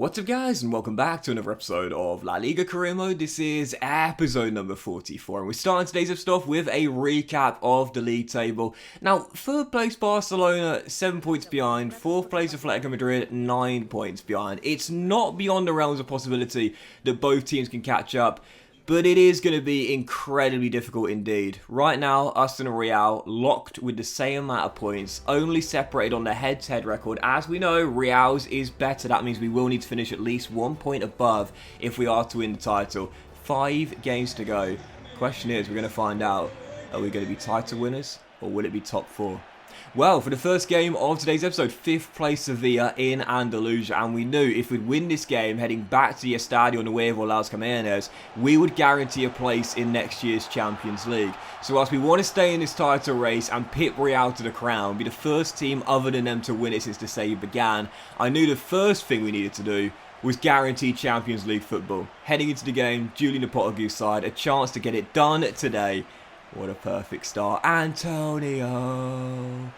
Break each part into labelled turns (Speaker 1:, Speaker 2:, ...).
Speaker 1: What's up guys, and welcome back to another episode of La Liga Career Mode. This is episode number 44 and we're starting today's episode off with a recap of the league table. Now, third place Barcelona, 7 points behind, fourth place Atletico Madrid, 9 points behind. It's not beyond the realms of possibility that both teams can catch up, but it is going to be incredibly difficult indeed. Right now, us and Real locked with the same amount of points, only separated on the head-to-head record. As we know, Real's is better. That means we will need to finish at least 1 point above if we are to win the title. 5 games to go. Question is, we're going to find out, are we going to be title winners or will it be top 4? Well, for the first game of today's episode, 5th place Sevilla in Andalusia, and we knew if we'd win this game heading back to the Estadio Nuevo Las Camenes, we would guarantee a place in next year's Champions League. So whilst we want to stay in this title race and pip Real to the crown, be the first team other than them to win it since the season began, I knew the first thing we needed to do was guaranteed Champions League football. Heading into the game, Julian Lopetegui's side, a chance to get it done today. What a perfect start. Antonio.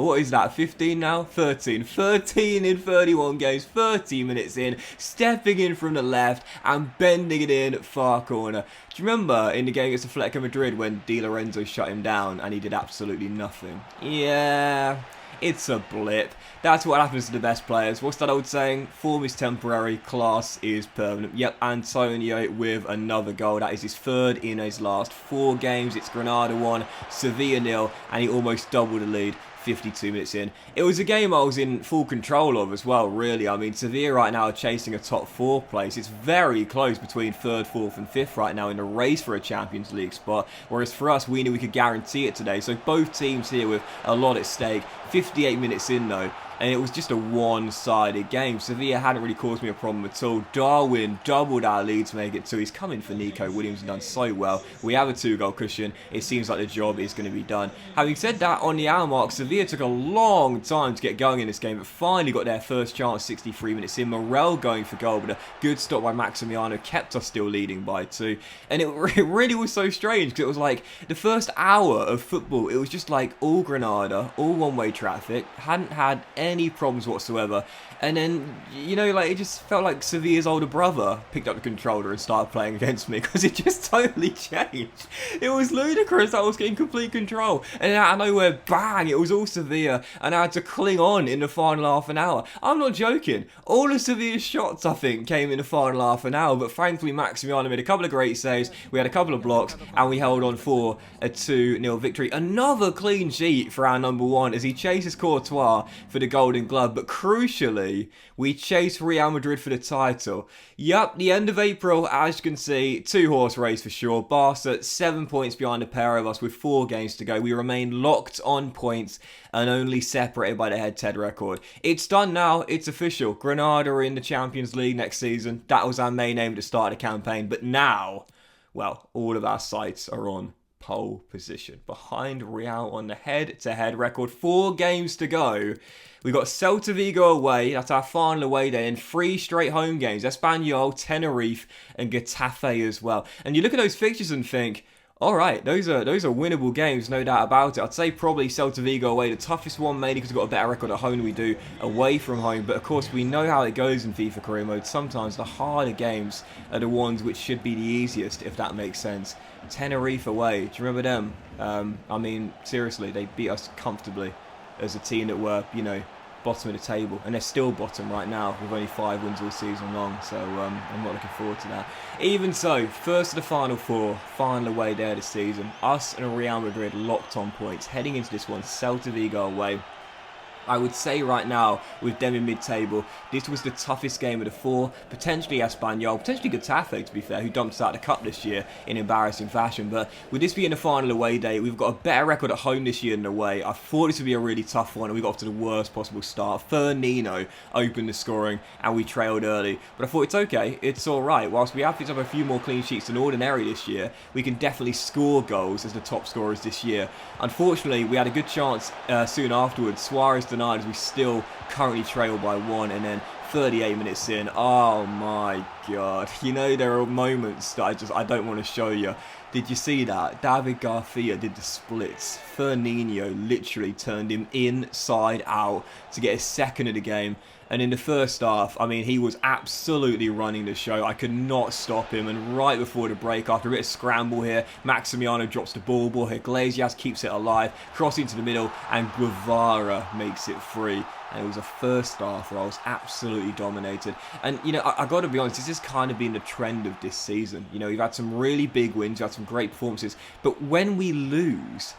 Speaker 1: What is that? 15 now? 13. 13 in 31 games, 30 minutes in, stepping in from the left and bending it in far corner. Do you remember in the game against Atletico Madrid when Di Lorenzo shut him down and he did absolutely nothing? Yeah, it's a blip. That's what happens to the best players. What's that old saying? Form is temporary, class is permanent. Yep, Antonio with another goal. That is his third in his last 4 games. It's Granada 1, Sevilla 0, and he almost doubled the lead 52 minutes in. It was a game I was in full control of as well, really. I mean, Sevilla right now are chasing a top 4 place. It's very close between 3rd, 4th and 5th right now in the race for a Champions League spot, whereas for us, we knew we could guarantee it today. So both teams here with a lot at stake. 58 minutes in though, and it was just a one-sided game. Sevilla hadn't really caused me a problem at all. Darwin doubled our lead to make it 2. He's come in for Nico Williams and done so well. We have a 2-goal cushion. It seems like the job is going to be done. Having said that, on the hour mark, Sevilla took a long time to get going in this game, but finally got their first chance 63 minutes in. Morel going for goal, but a good stop by Maximiano kept us still leading by 2. And it really was so strange because it was like the first hour of football, it was just like all Granada, all one-way traffic, hadn't had any problems whatsoever, and then, you know, like, it just felt like Sevilla's older brother picked up the controller and started playing against me, because it just totally changed. It was ludicrous. I was getting complete control, and out of nowhere, bang, it was all Sevilla, and I had to cling on in the final half an hour. I'm not joking. All of Sevilla's shots, I think, came in the final half an hour, but thankfully Maximiano made a couple of great saves, we had a couple of blocks, and we held on for a 2-0 victory. Another clean sheet for our number 1 as he chases Courtois for the Golden Glove, but crucially, we chase Real Madrid for the title. Yup, the end of April, as you can see, 2-horse race for sure. Barca 7 points behind the pair of us with 4 games to go. We remain locked on points and only separated by the head-to-head record. It's done now. It's official. Granada are in the Champions League next season. That was our main aim at the start of the campaign. But now, well, all of our sights are on pole position, behind Real on the head-to-head record. 4 games to go. We've got Celta Vigo away. That's our final away day. And 3 straight home games. Espanyol, Tenerife, and Getafe as well. And you look at those fixtures and think, all right, those are winnable games, no doubt about it. I'd say probably Celta Vigo away, the toughest one, mainly because we've got a better record at home than we do away from home. But of course, we know how it goes in FIFA Career Mode. Sometimes the harder games are the ones which should be the easiest, if that makes sense. Tenerife away, do you remember them? I mean, seriously, they beat us comfortably as a team that were, you know, bottom of the table, and they're still bottom right now with only 5 wins all season long, so I'm not looking forward to that. Even so, first of the final 4, final away there this season, us and Real Madrid locked on points, heading into this one, Celta Vigo away. I would say right now, with them in mid-table, this was the toughest game of the 4. Potentially Espanyol, potentially Getafe, to be fair, who dumped us out of the cup this year in embarrassing fashion. But with this being the final away day, we've got a better record at home this year than away. I thought this would be a really tough one, and we got off to the worst possible start. Firmino opened the scoring, and we trailed early. But I thought, it's okay, it's alright. Whilst we have picked up a few more clean sheets than ordinary this year, we can definitely score goals as the top scorers this year. Unfortunately, we had a good chance soon afterwards. Suarez denied as we still currently trail by 1, and then 38 minutes in, oh my god, you know, there are moments that I don't want to show you. Did you see that? David Garcia did the splits. Firmino literally turned him inside out to get his second of the game. And in the first half, I mean, he was absolutely running the show. I could not stop him. And right before the break, after a bit of scramble here, Maximiano drops the ball here. Iglesias keeps it alive, crossing to the middle, and Guevara makes it free. And it was a first half where I was absolutely dominated. And, you know, I got to be honest, this has kind of been the trend of this season. You know, we've had some really big wins, we've had some great performances. But when we lose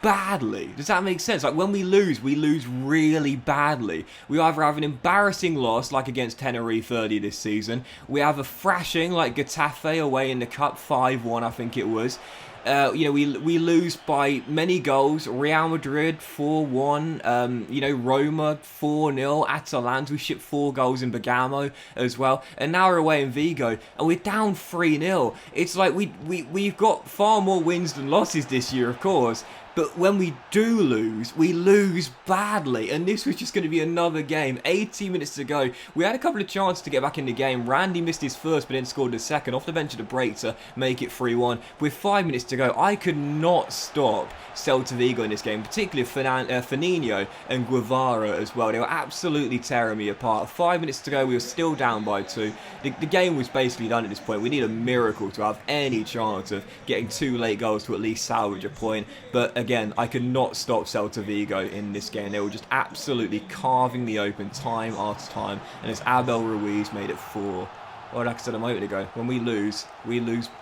Speaker 1: badly. Does that make sense? Like, when we lose really badly. We either have an embarrassing loss, like against Tenerife early this season. We have a thrashing, like Getafe away in the Cup, 5-1, I think it was. You know, we lose by many goals. Real Madrid 4-1. You know, Roma 4-0. Atalanta, we shipped 4 goals in Bergamo as well. And now we're away in Vigo and we're down 3-0. It's like we've got far more wins than losses this year, of course. But when we do lose, we lose badly. And this was just going to be another game. 80 minutes to go. We had a couple of chances to get back in the game. Randy missed his first, but then scored his second off the bench at the break to make it 3-1. With 5 minutes to go, I could not stop Celta Vigo in this game, particularly Firmino and Guevara as well. They were absolutely tearing me apart. 5 minutes to go, we were still down by 2. The game was basically done at this point. We need a miracle to have any chance of getting 2 late goals to at least salvage a point. But again, I could not stop Celta Vigo in this game. They were just absolutely carving the open time after time. And as Abel Ruiz made it 4. Well, like I said a moment ago, when we lose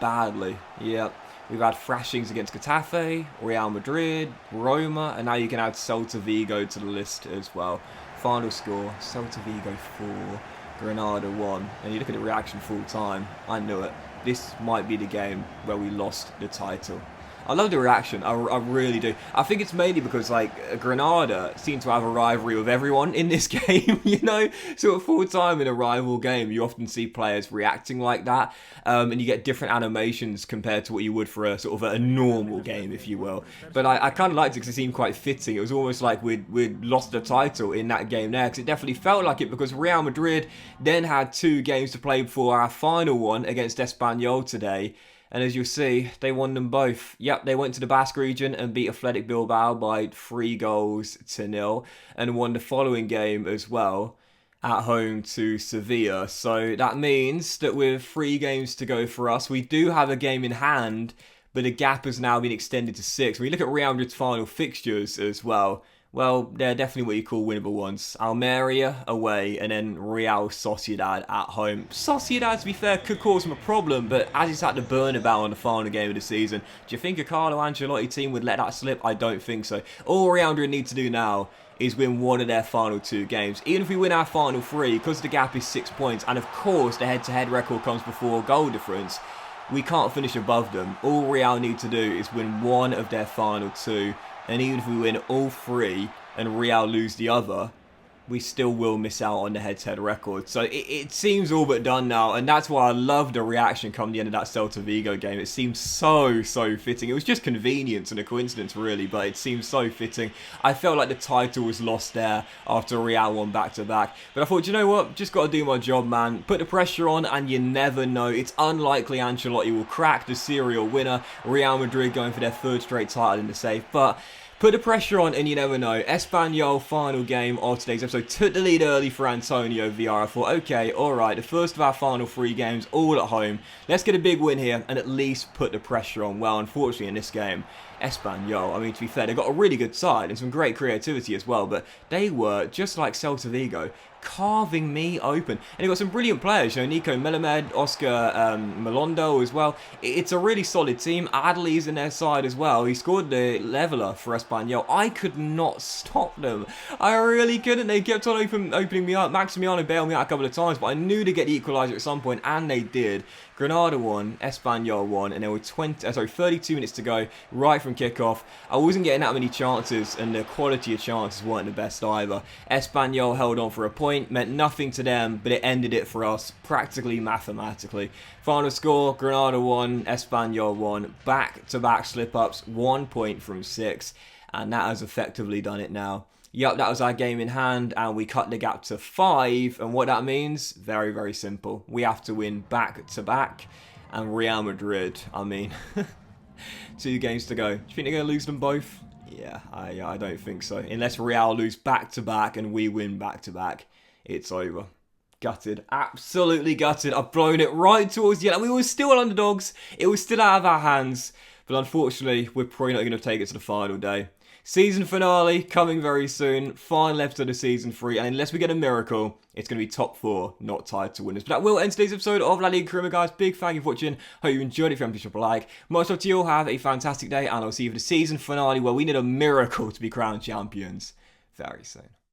Speaker 1: badly. Yep. We've had thrashings against Getafe, Real Madrid, Roma, and now you can add Celta Vigo to the list as well. Final score, Celta Vigo 4, Granada 1. And you look at the reaction full time, I knew it. This might be the game where we lost the title. I love the reaction, I really do. I think it's mainly because, like, Granada seem to have a rivalry with everyone in this game, you know? So at full time in a rival game, you often see players reacting like that, and you get different animations compared to what you would for a sort of a normal game, if you will. But I kind of liked it because it seemed quite fitting. It was almost like we'd lost the title in that game there, because it definitely felt like it, because Real Madrid then had 2 games to play before our final one against Espanyol today. And as you'll see, they won them both. Yep, they went to the Basque region and beat Athletic Bilbao by 3-0 and won the following game as well at home to Sevilla. So that means that with 3 games to go for us, we do have a game in hand, but the gap has now been extended to 6. When you look at Real Madrid's final fixtures as well, well, they're definitely what you call winnable ones. Almeria away, and then Real Sociedad at home. Sociedad, to be fair, could cause them a problem, but as it's at the Bernabeu on the final game of the season, do you think a Carlo Ancelotti team would let that slip? I don't think so. All Real Madrid need to do now is win one of their final 2 games. Even if we win our final 3, because the gap is 6 points, and of course the head-to-head record comes before goal difference, we can't finish above them. All Real need to do is win one of their final 2. And even if we win all 3 and Real lose the other, we still will miss out on the head-to-head record. So it seems all but done now, and that's why I love the reaction come the end of that Celta Vigo game. It seems so fitting. It was just convenience and a coincidence, really, but it seems so fitting. I felt like the title was lost there after Real won back-to-back. But I thought, you know what? Just got to do my job, man. Put the pressure on, and you never know. It's unlikely Ancelotti will crack the serial winner. Real Madrid going for their 3rd straight title in the safe, but put the pressure on, and you never know. Espanyol, final game of today's episode, took the lead early for Antonio Villar. I thought, okay, alright, the first of our final 3 games, all at home. Let's get a big win here and at least put the pressure on. Well, unfortunately in this game, Espanyol, I mean, to be fair, they've got a really good side and some great creativity as well, but they were, just like Celta Vigo, carving me open. And they've got some brilliant players, you know, Nico Melamed, Oscar Melondo as well. It's a really solid team. Adley's in their side as well. He scored the leveller for Espanyol. I could not stop them. I really couldn't. They kept on opening me up. Maximiano bailed me out a couple of times, but I knew to get the equaliser at some point, and they did. Granada won, Espanyol won, and there were 32 minutes to go right from kickoff. I wasn't getting that many chances, and the quality of chances weren't the best either. Espanyol held on for a point, meant nothing to them, but it ended it for us practically mathematically. Final score, Granada won, Espanyol won. Back-to-back slip-ups, 1 point from 6, and that has effectively done it now. Yep, that was our game in hand, and we cut the gap to 5, and what that means, very simple. We have to win back-to-back, and Real Madrid. I mean, 2 games to go. Do you think they're going to lose them both? Yeah, I don't think so. Unless Real lose back-to-back and we win back-to-back, it's over. Gutted. Absolutely gutted. I've blown it right towards the end. We were still underdogs. It was still out of our hands. But unfortunately, we're probably not going to take it to the final day. Season finale coming very soon. Final episode of the season 3. And unless we get a miracle, it's going to be top 4, not tied to winners. But that will end today's episode of La Liga Carima, guys. Big thank you for watching. Hope you enjoyed it. If you haven't, please drop a like. Much love to you all. Have a fantastic day. And I'll see you for the season finale where we need a miracle to be crowned champions very soon.